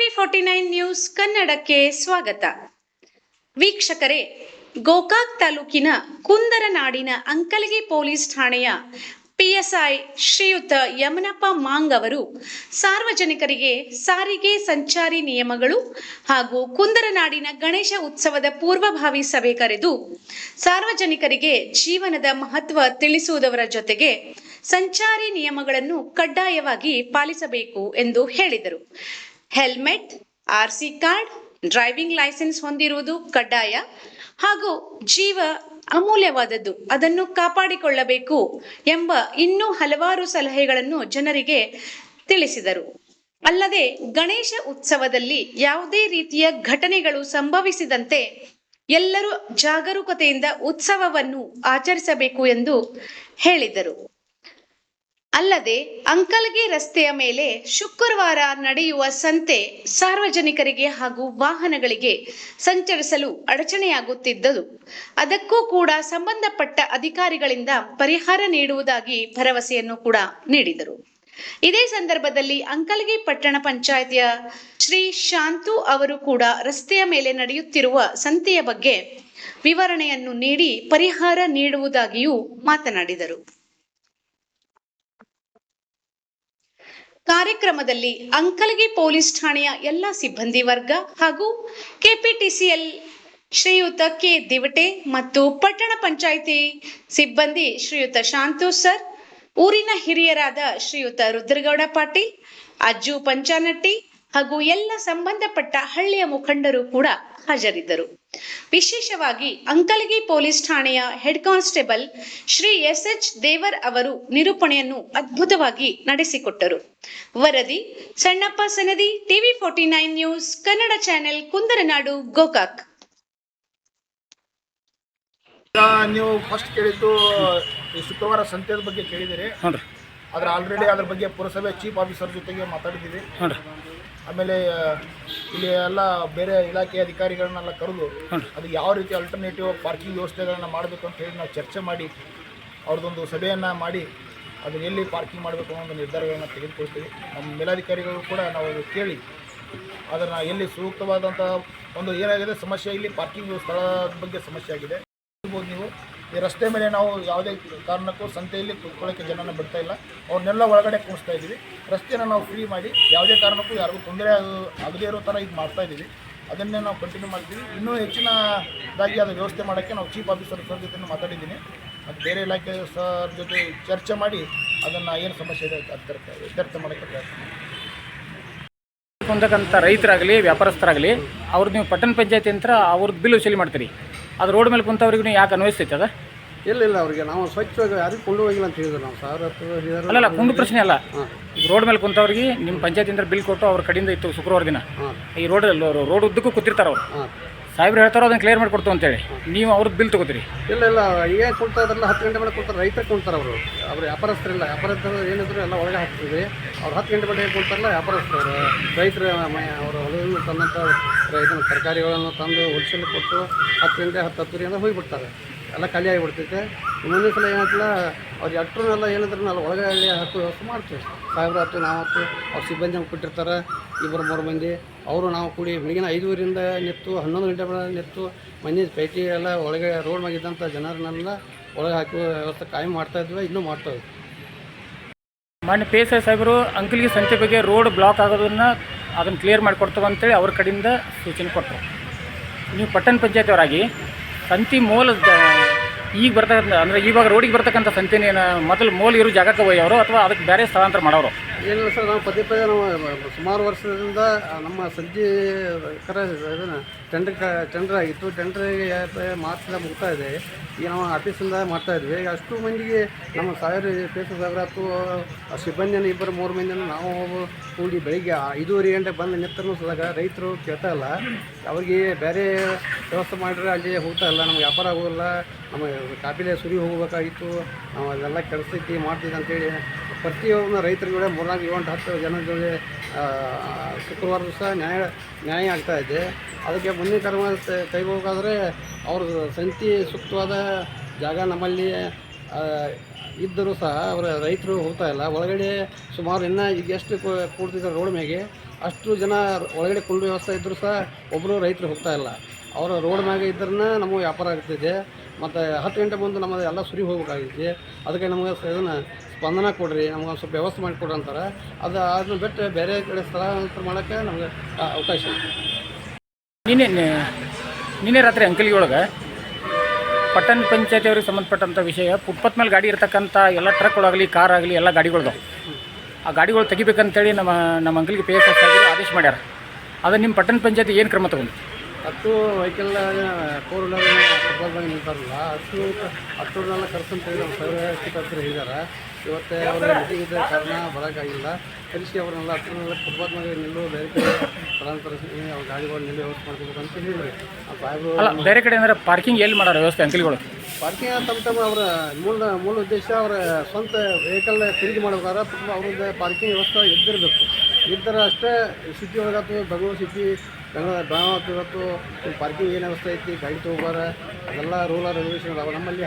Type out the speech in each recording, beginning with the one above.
TV49 news ಕನ್ನಡಕ್ಕೆ ಸ್ವಾಗತ. ವೀಕ್ಷಕರೇ, ಗೋಕಾಕ್ ತಾಲೂಕಿನ ಕುಂದರನಾಡಿನ ಅಂಕಲಗಿ ಪೊಲೀಸ್ ಠಾಣೆಯ PSI ಶ್ರೀಯುತ ಯಮನಪ್ಪ ಮಾಂಗ್ ಅವರು ಸಾರ್ವಜನಿಕರಿಗೆ ಸಾರಿಗೆ ಸಂಚಾರಿ ನಿಯಮಗಳು ಹಾಗೂ ಕುಂದರನಾಡಿನ ಗಣೇಶ ಉತ್ಸವದ ಪೂರ್ವಭಾವಿ ಸಭೆ ಕರೆದು ಸಾರ್ವಜನಿಕರಿಗೆ ಜೀವನದ ಮಹತ್ವ ತಿಳಿಸುವುದರ ಜೊತೆಗೆ ಸಂಚಾರಿ ನಿಯಮಗಳನ್ನು ಕಡ್ಡಾಯವಾಗಿ ಪಾಲಿಸಬೇಕು ಎಂದು ಹೇಳಿದರು. Helmet, RC card, driving licence ಹೊಂದಿರುವುದು ಕಡ್ಡಾಯ ಹಾಗೂ ಜೀವ ಅಮೂಲ್ಯವಾದದ್ದು, ಅದನ್ನು ಕಾಪಾಡಿಕೊಳ್ಳಬೇಕು ಎಂಬ ಇನ್ನೂ ಹಲವಾರು ಸಲಹೆಗಳನ್ನು ಜನರಿಗೆ ತಿಳಿಸಿದರು. ಅಲ್ಲದೆ ಗಣೇಶ ಉತ್ಸವದಲ್ಲಿ ಯಾವುದೇ ರೀತಿಯ ಘಟನೆಗಳು ಸಂಭವಿಸಿದಂತೆ ಎಲ್ಲರೂ ಜಾಗರೂಕತೆಯಿಂದ ಉತ್ಸವವನ್ನು ಆಚರಿಸಬೇಕು ಎಂದು ಹೇಳಿದರು. ಅಲ್ಲದೆ ಅಂಕಲಗಿ ರಸ್ತೆಯ ಮೇಲೆ ಶುಕ್ರವಾರ ನಡೆಯುವ ಸಂತೆ ಸಾರ್ವಜನಿಕರಿಗೆ ಹಾಗೂ ವಾಹನಗಳಿಗೆ ಸಂಚರಿಸಲು ಅಡಚಣೆಯಾಗುತ್ತಿದ್ದುದು, ಅದಕ್ಕೂ ಕೂಡ ಸಂಬಂಧಪಟ್ಟ ಅಧಿಕಾರಿಗಳಿಂದ ಪರಿಹಾರ ನೀಡುವುದಾಗಿ ಭರವಸೆಯನ್ನು ಕೂಡ ನೀಡಿದರು. ಇದೇ ಸಂದರ್ಭದಲ್ಲಿ ಅಂಕಲಗಿ ಪಟ್ಟಣ ಪಂಚಾಯಿತಿಯ ಶ್ರೀ ಶಾಂತು ಅವರು ಕೂಡ ರಸ್ತೆಯ ಮೇಲೆ ನಡೆಯುತ್ತಿರುವ ಸಂತೆಯ ಬಗ್ಗೆ ವಿವರಣೆಯನ್ನು ನೀಡಿ ಪರಿಹಾರ ನೀಡುವುದಾಗಿಯೂ ಮಾತನಾಡಿದರು. ಕಾರ್ಯಕ್ರಮದಲ್ಲಿ ಅಂಕಲಗಿ ಪೊಲೀಸ್ ಠಾಣೆಯ ಎಲ್ಲ ಸಿಬ್ಬಂದಿ ವರ್ಗ ಹಾಗೂ KPTCL ಶ್ರೀಯುತ K ದಿವಟೆ ಮತ್ತು ಪಟ್ಟಣ ಪಂಚಾಯಿತಿ ಸಿಬ್ಬಂದಿ ಶ್ರೀಯುತ ಶಾಂತು ಸರ್, ಊರಿನ ಹಿರಿಯರಾದ ಶ್ರೀಯುತ ರುದ್ರಗೌಡ ಪಾಟೀಲ್, ಅಜ್ಜು ಪಂಚಾನಟ್ಟಿ ಹಾಗೂ ಎಲ್ಲ ಸಂಬಂಧಪಟ್ಟ ಹಳ್ಳಿಯ ಮುಖಂಡರು ಕೂಡ ಹಾಜರಿದ್ದರು. ವಿಶೇಷವಾಗಿ ಅಂಕಲಗಿ ಪೊಲೀಸ್ ಠಾಣೆಯ head constable Shri SH Devar ಅವರು ನಿರೂಪಣೆಯನ್ನು ಅದ್ಭುತವಾಗಿ ನಡೆಸಿಕೊಟ್ಟರು. ವರದಿ Sannappa Sanadi, TV49 news Kannada channel, Kundaranadu, Gokak. ನೀವು ಫಸ್ಟ್ ಕೇಳಿದ್ದು ಶುಕ್ರವಾರ ಸಂತೆಯ ಬಗ್ಗೆ ಕೇಳಿದಿರಿ. ಆದ್ರೆ ಆಲ್ರೆಡಿ ಅದ್ರ ಬಗ್ಗೆ ಪುರಸಭೆ ಚೀಫ್ ಆಫೀಸರ್ ಜೊತೆಗೆ ಮಾತಾಡಿದ್ದೀವಿ. ಆಮೇಲೆ ಇಲ್ಲಿ ಎಲ್ಲ ಬೇರೆ ಇಲಾಖೆ ಅಧಿಕಾರಿಗಳನ್ನೆಲ್ಲ ಕರೆದು ಅದು ಯಾವ ರೀತಿ ಅಲ್ಟರ್ನೇಟಿವ್ ಪಾರ್ಕಿಂಗ್ ವ್ಯವಸ್ಥೆಗಳನ್ನು ಮಾಡಬೇಕು ಅಂತ ಹೇಳಿ ನಾವು ಚರ್ಚೆ ಮಾಡಿ ಅವ್ರದ್ದೊಂದು ಸಭೆಯನ್ನು ಮಾಡಿ ಅದು ಎಲ್ಲಿ ಪಾರ್ಕಿಂಗ್ ಮಾಡಬೇಕು ಅನ್ನೋ ಒಂದು ನಿರ್ಧಾರಗಳನ್ನು ತೆಗೆದುಕೊಳ್ತೀವಿ. ನಮ್ಮ ಮೇಲಾಧಿಕಾರಿಗಳು ಕೂಡ ನಾವು ಅದು ಕೇಳಿ ಅದನ್ನು ಎಲ್ಲಿ ಸೂಕ್ತವಾದಂಥ ಒಂದು ಏನಾಗಿದೆ ಸಮಸ್ಯೆ, ಇಲ್ಲಿ ಪಾರ್ಕಿಂಗ್ ಸ್ಥಳದ ಬಗ್ಗೆ ಸಮಸ್ಯೆ ಆಗಿದೆ. ನೀವು ಈ ರಸ್ತೆ ಮೇಲೆ ನಾವು ಯಾವುದೇ ಕಾರಣಕ್ಕೂ ಸಂತೆಯಲ್ಲಿ ಕುತ್ಕೊಳ್ಳೋಕ್ಕೆ ಜನನ ಬಿಡ್ತಾ ಇಲ್ಲ, ಅವ್ರನ್ನೆಲ್ಲ ಒಳಗಡೆ ಕೂರಿಸ್ತಾ ಇದ್ದೀವಿ. ರಸ್ತೆಯನ್ನು ನಾವು ಫ್ರೀ ಮಾಡಿ ಯಾವುದೇ ಕಾರಣಕ್ಕೂ ಯಾರಿಗೂ ತೊಂದರೆ ಆಗದೇ ಇರೋ ಥರ ಇದು ಮಾಡ್ತಾ ಇದ್ದೀವಿ. ಅದನ್ನೇ ನಾವು ಕಂಟಿನ್ಯೂ ಮಾಡ್ತೀವಿ. ಇನ್ನೂ ಹೆಚ್ಚಿನದಾಗಿ ಅದು ವ್ಯವಸ್ಥೆ ಮಾಡೋಕ್ಕೆ ನಾವು ಚೀಫ್ ಆಫೀಸರ್ ಸರ್ ಜೊತೆ ಮಾತಾಡಿದ್ದೀನಿ ಮತ್ತು ಬೇರೆ ಇಲಾಖೆ ಸರ್ ಜೊತೆ ಚರ್ಚೆ ಮಾಡಿ ಅದನ್ನು ಏನು ಸಮಸ್ಯೆ ಇದೆ ಇತ್ಯರ್ಥ ಮಾಡೋಕ್ಕೆ ಪ್ರಯತ್ನ ಹೊಂದಕ್ಕಂಥ ರೈತರಾಗಲಿ ವ್ಯಾಪಾರಸ್ಥರಾಗಲಿ ಅವ್ರು ನೀವು ಪಟ್ಟಣ ಪಂಚಾಯತಿ ಅಂತ ಅವ್ರದ್ದು ಬಿಲ್ ವಸೂಲಿ ಮಾಡ್ತೀರಿ. ಅದು ರೋಡ್ ಮೇಲೆ ಕುಂತವ್ರಿಗೆ ನೀವು ಯಾಕೆ ಅನ್ವಯಿಸ್ತೈತೆ ಅದ? ಇಲ್ಲ ಅವ್ರಿಗೆ ನಾವು ಸ್ವಚ್ಛವಾಗಿ ಯಾರಿಗೂ ಕೊಂಡು ಹೋಗಿಲ್ಲ ಅಂತ ಹೇಳಿದ್ರು. ನಾವು ಸಾವಿರ ಅಲ್ಲ ಕುಂದು ಪ್ರಶ್ನೆ ಅಲ್ಲ. ಈಗ ರೋಡ್ ಮೇಲೆ ಕುಂತವ್ರಿಗೆ ನಿಮ್ಮ ಪಂಚಾಯತಿಯಿಂದ ಬಿಲ್ ಕೊಟ್ಟು ಅವ್ರ ಕಡೆಯಿಂದ ಇತ್ತು ಶುಕ್ರವಾರ ದಿನ ಈ ರೋಡ್ ಉದ್ದಕ್ಕೂ ಕೂತಿರ್ತಾರೆ ಅವರು. ಸಾಹೇಬ್ರು ಹೇಳ್ತಾರೋ ಅದನ್ನು ಕ್ಲಿಯರ್ ಮಾಡಿ ಕೊಡ್ತು ಅಂತೇಳಿ ನೀವು ಅವ್ರದ್ದು ಬಿಲ್ ತೊಗೋತೀರಿ? ಇಲ್ಲ ಈಗ ಕೊಡ್ತಾರಲ್ಲ 10 ಗಂಟೆ ಮೇಲೆ ಕೊಡ್ತಾರೆ. ರೈತರು ಕೊಡ್ತಾರೆ ಅವರು ವ್ಯಾಪಾರಸ್ಥರಿಲ್ಲ. ವ್ಯಾಪಾರಸ್ಥರು ಏನಿದ್ರು ಎಲ್ಲ ಒಳಗೆ ಹಾಕ್ತೀವಿ. ಅವ್ರು 10 ಗಂಟೆ ಮೇಲೆ ಕೊಡ್ತಾರಲ್ಲ ವ್ಯಾಪಾರಸ್ಥರು. ರೈತರು ಅವರ ಹೊಲದಿಂದ ತಂದಂಥ ಇದನ್ನು ತರಕಾರಿಗಳನ್ನು ತಂದು ಹೋಲ್ಸೇಲ್ ಕೊಟ್ಟು 10 ಗಂಟೆ 10:10 ಹೋಗಿಬಿಡ್ತಾರೆ. ಎಲ್ಲ ಖಾಲಿ ಆಗಿಬಿಡ್ತೈತೆ. ಇನ್ನೊಂದು ಸಲ ಏನಾಯ್ತಿಲ್ಲ, ಅವ್ರು ಎಟ್ಟರನ್ನೆಲ್ಲ ಏನಿದ್ರು ನಾವು ಒಳಗಡೆ ಹತ್ತು ವ್ಯವಸ್ಥೆ ಮಾಡ್ತೀವಿ. ಸಾಹೇಬ್ರು ಹತ್ತು ನಾವು ಹತ್ತು ಅವ್ರು ಸಿಬ್ಬಂದಿ ಕೊಟ್ಟಿರ್ತಾರೆ 2-3 ಮಂದಿ. ಅವರು ನಾವು ಕೂಡಿ ಬೆಳಗಿನ 5:00ರಿಂದ ನಿಂತು 11 ಗಂಟೆ ನಿಂತು ಮನೆ ಪೈಕಿ ಎಲ್ಲ ಒಳಗೆ ರೋಡ್ ಮ್ಯಾಗಿದ್ದಂಥ ಜನರನ್ನೆಲ್ಲ ಒಳಗೆ ಹಾಕಿ ವ್ಯವಸ್ಥೆ ಕಾಯಂ ಮಾಡ್ತಾಯಿದ್ವಿ, ಇನ್ನೂ ಮಾಡ್ತಾಯಿದ್ವಿ. ಮಾನ್ಯ PSI ಸಾಹೇಬರು ಅಂಕಲಗಿ ಸಂತೆ ಬಗ್ಗೆ ರೋಡ್ ಬ್ಲಾಕ್ ಆಗೋದನ್ನು ಅದನ್ನು ಕ್ಲಿಯರ್ ಮಾಡಿಕೊಡ್ತೇವೆ ಅಂತೇಳಿ ಅವ್ರ ಕಡೆಯಿಂದ ಸೂಚನೆ ಕೊಟ್ಟರು. ನೀವು ಪಟ್ಟಣ ಪಂಚಾಯತಿಯವರಾಗಿ ಸಂತೆ ಮೂಲ ಈಗ ಬರ್ತಕ್ಕಂಥ ಅಂದರೆ ಇವಾಗ ರೋಡಿಗೆ ಬರ್ತಕ್ಕಂಥ ಸಂತೆನೇನು ಮೊದಲು ಮೂಲ ಇರೋ ಜಾಗಕ್ಕೆ ಒಯ್ಯೋರು ಅಥವಾ ಅದಕ್ಕೆ ಬೇರೆ ಸ್ಥಳಾಂತರ ಮಾಡೋರು? ಏನಿಲ್ಲ ಸರ್, ನಾವು ಪದೇ ನಾವು ಸುಮಾರು ವರ್ಷದಿಂದ ನಮ್ಮ ಸಂಜೆ ಇದನ್ನು ಟೆಂಡರ್ ಆಗಿತ್ತು. ಟೆಂಡರಿಗೆ ಮಾರ್ಚ್ದ ಮುಗ್ತಾ ಇದೆ. ಈಗ ನಾವು ಆಫೀಸಿಂದ ಮಾಡ್ತಾಯಿದ್ವಿ. ಈಗ ಅಷ್ಟು ಮಂದಿಗೆ ನಮ್ಮ PSI ಸಾಹೇಬ್ರಾತು ಸಿಬ್ಬಂದಿಯನ್ನು 2-3 ಮಂದಿಯನ್ನು ನಾವು ಕೂಡಿ ಬೆಳಿಗ್ಗೆ 5:30 ಗಂಟೆ ಬಂದು ನಿಂತರೂ ಸದಾಗ ರೈತರು ಕೇಳ್ತಾ ಇಲ್ಲ. ಅವ್ರಿಗೆ ಬೇರೆ ವ್ಯವಸ್ಥೆ ಮಾಡಿದ್ರೆ ಅಲ್ಲಿ ಹೋಗ್ತಾ ಇಲ್ಲ, ನಮ್ಗೆ ವ್ಯಾಪಾರ ಆಗೋದಿಲ್ಲ, ನಮ್ಮ ಕಾಪಿಲೆ ಸುರಿ ಹೋಗಬೇಕಾಗಿತ್ತು, ನಾವು ಅದೆಲ್ಲ ಕೆಲಸಕ್ಕೆ ಮಾಡ್ತಿದ್ದೆ ಅಂತೇಳಿ ಪ್ರತಿಯೊಬ್ಬನ ರೈತರುಗಳೇ 3-4-7-10 ಜನ ಜೊತೆ ಶುಕ್ರವಾರ ದಿವಸ ನ್ಯಾಯ ಆಗ್ತಾಯಿದೆ. ಅದಕ್ಕೆ ಮುಂದಿನ ಕ್ರಮ ಕೈಗೊಳ್ಳಬೇಕಾದ್ರೆ ಅವ್ರ ಸಂತೆ ಸೂಕ್ತವಾದ ಜಾಗ ನಮ್ಮಲ್ಲಿ ಇದ್ದರೂ ಸಹ ಅವರ ರೈತರು ಹೋಗ್ತಾ ಇಲ್ಲ ಒಳಗಡೆ. ಸುಮಾರು ಇನ್ನೂ ಈಗ ಎಷ್ಟು ಕೂಡ್ತಿದ್ದಾರೆ ರೋಡ್ ಮೇಲೆ ಅಷ್ಟು ಜನ ಒಳಗಡೆ ಕುಂಡು ವ್ಯವಸ್ಥೆ ಇದ್ದರೂ ಸಹ ಒಬ್ಬರು ರೈತರು ಹೋಗ್ತಾ ಇಲ್ಲ. ಅವರ ರೋಡ್ ಮ್ಯಾಗೆ ಇದ್ರನ್ನ ನಮಗೆ ವ್ಯಾಪಾರ ಆಗ್ತಿದೆ. ಮತ್ತು 10 ಗಂಟೆ ಮುಂದೆ ನಮ್ಮದು ಎಲ್ಲ ಸುರಿ ಹೋಗ್ಬೇಕಾಗಿತ್ತು. ಅದಕ್ಕೆ ನಮಗೆ ಇದನ್ನು ಸ್ಪಂದನ ಕೊಡ್ರಿ, ನಮ್ಗೆ ಒಂದು ಸ್ವಲ್ಪ ವ್ಯವಸ್ಥೆ ಮಾಡಿಕೊಡ್ರಿ ಅಂತಾರೆ. ಅದನ್ನ ಬಿಟ್ಟು ಬೇರೆ ಕಡೆ ಸ್ಥಳಾಂತರ ಮಾಡೋಕ್ಕೆ ನಮಗೆ ಅವಕಾಶ ಇದೆ. ನಿನ್ನೆ ರಾತ್ರಿ ಅಂಕಲ್ಗಿ ಒಳಗೆ ಪಟ್ಟಣ ಪಂಚಾಯತಿಯವ್ರಿಗೆ ಸಂಬಂಧಪಟ್ಟಂಥ ವಿಷಯ, ಫುಟ್ಪಾತ್ ಮೇಲೆ ಗಾಡಿ ಇರ್ತಕ್ಕಂಥ ಎಲ್ಲ ಟ್ರಕ್ಗಳಾಗಲಿ ಕಾರ್ ಆಗಲಿ ಎಲ್ಲ ಗಾಡಿಗಳ್ದು ಆ ಗಾಡಿಗಳು ತೆಗಿಬೇಕಂತೇಳಿ ನಮ್ಮ ಅಂಕಲ್ಗೆ PSS ಆಗಿ ಆದೇಶ ಮಾಡ್ಯಾರ. ಅದು ನಿಮ್ಮ ಪಟ್ಟಣ ಪಂಚಾಯತಿ ಏನು ಕ್ರಮ ತಗೊಂಡು? ಅಷ್ಟು ವೆಹಿಕಲ್ 4 ವೀಲರ್ ಫುಟ್ಬಾಲ್ ಬಗ್ಗೆ ನಿಲ್ತಾರಲ್ಲ ಅಷ್ಟೂರ್ನೆಲ್ಲ ಕರ್ಸಂತೇಳಿ ನಮ್ಮ ಹತ್ರ ಹೇಳಿದ್ದಾರೆ. ಇವತ್ತು ಅವರ ಮೀಟಿಂಗ್ ಇದ್ದ ಕಾರಣ ಬರೋಕ್ಕಾಗಿಲ್ಲ. ಕಲಿಸಿ ಅವ್ರನ್ನೆಲ್ಲ ಹತ್ರನೆಲ್ಲ ಫುಟ್ಬಾಲ್ ಮೇಲೆ ನಿಲ್ಲು, ಬೇರೆ ಕಡೆ ಸ್ಥಳಾಂತರ ಅವ್ರ ಗಾಡಿಗಳು ನಿಲ್ಲು ವ್ಯವಸ್ಥೆ ಮಾಡ್ಕೋಬೇಕು ಅಂತ ಹೇಳಿದ್ರಿ. ಸಾಹೇಬರು ಅಲ್ಲ, ಬೇರೆ ಕಡೆ ಅಂದರೆ ಪಾರ್ಕಿಂಗ್ ಎಲ್ಲಿ ಮಾಡಾರ ವ್ಯವಸ್ಥೆ ಅಂಕಲ್ಗಳು? ಪಾರ್ಕಿಂಗ್ ತಮ್ಮ ಅವರ ಮೂಲ ಉದ್ದೇಶ ಅವರ ಸ್ವಂತ ವೆಹಿಕಲ್ ಖರೀದಿ ಮಾಡ್ಬೇಕಾದ್ರೆ ಅವ್ರದ್ದು ಪಾರ್ಕಿಂಗ್ ವ್ಯವಸ್ಥೆ ಇದ್ದಿರಬೇಕು. ಇದ್ದರೆ ಅಷ್ಟೇ ಸಿಟಿ ಒಳಗಾತು ಬೆಂಗಳೂರು ಸಿಟಿ ಬೆಳಗಾವಿ ಇವತ್ತು ಪಾರ್ಕಿಂಗ್ ಏನು ವ್ಯವಸ್ಥೆ ಐತಿ, ಗಾಡಿ ತೊಗೋಬಾರ ಅದೆಲ್ಲ ರೂಲ್ ರೆಗ್ಯುಲೇಷನ್ ಅದಾವೆ. ನಮ್ಮಲ್ಲಿ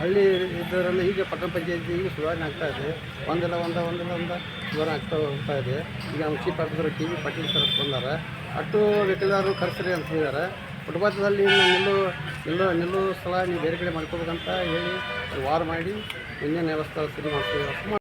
ಹಳ್ಳಿ ಇದರಲ್ಲಿ ಈಗ ಪಟ್ಟಣ ಪಂಚಾಯತಿ ಈಗ ಸುಧಾರಣೆ ಆಗ್ತಾ ಇದೆ. ಒಂದೆಲ್ಲ ಸುಧಾರಣೆ ಹೋಗ್ತಾ ಇದೆ. ಈಗ ನಮ್ಮ chief officer TV Patil sir ಬಂದಾರೆ. ಅಷ್ಟು ವೆಹಿಕಲ್ದಾರರು ಕರೆಸ್ರಿ ಅಂತ ಹೇಳಿದ್ದಾರೆ. ಫುಟ್ಪಾತ್ದಲ್ಲಿ ನಿಲ್ಲು ಸ್ಥಳ ನೀವು ಬೇರೆ ಕಡೆ ಮಾಡ್ಕೋಬೇಕಂತ ಹೇಳಿ ವಾರ ಮಾಡಿ ಇನ್ನೇನು ವ್ಯವಸ್ಥೆ ಸರಿ ಮಾಡ್ತೀವಿ.